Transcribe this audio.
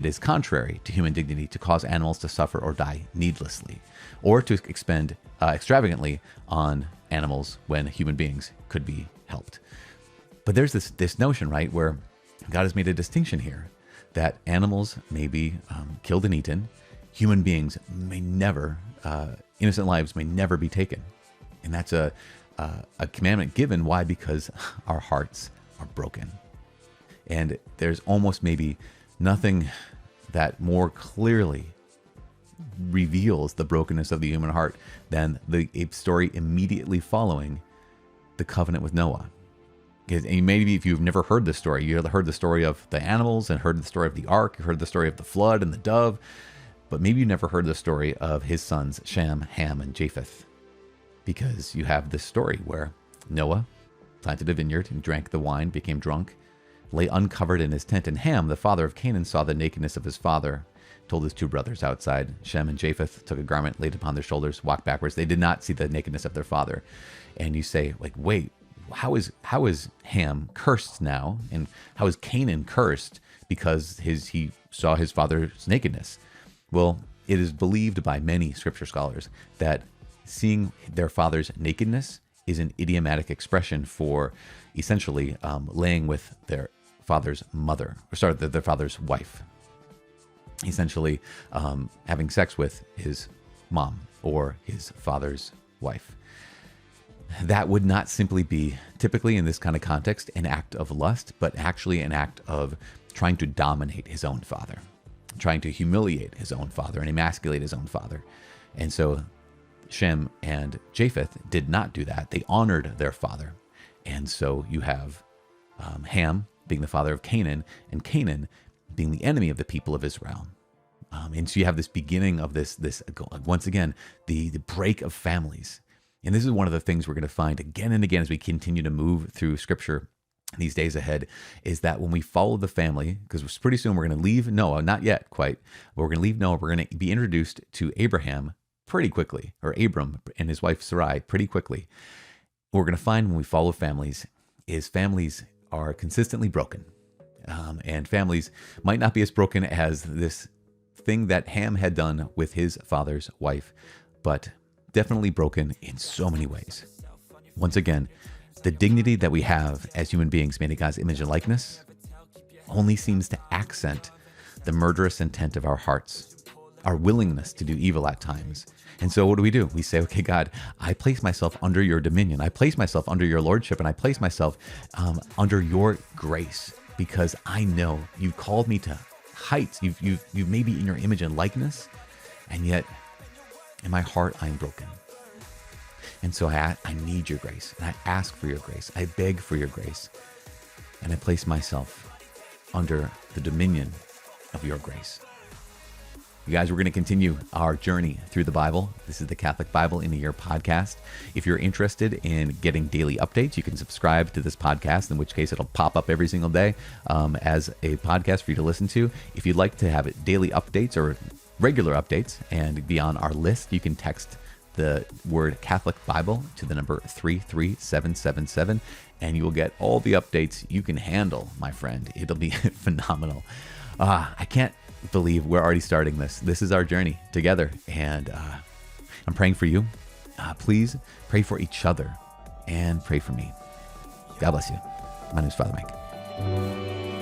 It is contrary to human dignity to cause animals to suffer or die needlessly, or to expend extravagantly on animals when human beings could be helped. But there's this notion, right, where God has made a distinction here that animals may be killed and eaten, human beings may never, innocent lives may never be taken. And that's a commandment given. Why? Because our hearts are broken. And there's almost maybe nothing that more clearly reveals the brokenness of the human heart than the story immediately following the covenant with Noah. Because maybe if you've never heard this story, you heard the story of the animals and heard the story of the ark, you heard the story of the flood and the dove, but maybe you never heard the story of his sons, Shem, Ham, and Japheth. Because you have this story where Noah planted a vineyard and drank the wine, became drunk, lay uncovered in his tent, and Ham, the father of Canaan, saw the nakedness of his father, told his two brothers outside. Shem and Japheth took a garment, laid upon their shoulders, walked backwards. They did not see the nakedness of their father. And you say, like, wait, how is Ham cursed now? And how is Canaan cursed because he saw his father's nakedness? Well, it is believed by many scripture scholars that seeing their father's nakedness is an idiomatic expression for essentially laying with their father's mother, their father's wife. Essentially having sex with his mom or his father's wife. That would not simply be, typically in this kind of context, an act of lust, but actually an act of trying to dominate his own father, trying to humiliate his own father and emasculate his own father. And so Shem and Japheth did not do that. They honored their father. And so you have Ham being the father of Canaan, and Canaan being the enemy of the people of Israel. And so you have this beginning of this once again, the break of families. And this is one of the things we're going to find again and again as we continue to move through Scripture these days ahead, is that when we follow the family, because pretty soon we're going to leave Noah, not yet quite, but we're going to leave Noah, we're going to be introduced to Abraham pretty quickly, or Abram and his wife Sarai pretty quickly. What we're going to find when we follow families is families are consistently broken. And families might not be as broken as this thing that Ham had done with his father's wife, but definitely broken in so many ways. Once again, the dignity that we have as human beings made in God's image and likeness only seems to accent the murderous intent of our hearts, our willingness to do evil at times. And so what do? We say, okay, God, I place myself under your dominion. I place myself under your lordship, and I place myself under your grace, because I know you called me to heights. You've made me in your image and likeness, and yet in my heart, I'm broken. And so I need your grace, and I ask for your grace. I beg for your grace, and I place myself under the dominion of your grace. You guys, we're going to continue our journey through the Bible. This is the Catholic Bible in a Year podcast. If you're interested in getting daily updates, you can subscribe to this podcast, in which case it'll pop up every single day as a podcast for you to listen to. If you'd like to have daily updates or regular updates and be on our list, you can text the word Catholic Bible to the number 33777, and you will get all the updates you can handle, my friend. It'll be phenomenal. I can't believe we're already starting this. This is our journey together, and I'm praying for you. Please pray for each other and pray for me. God bless you. My name is Father Mike.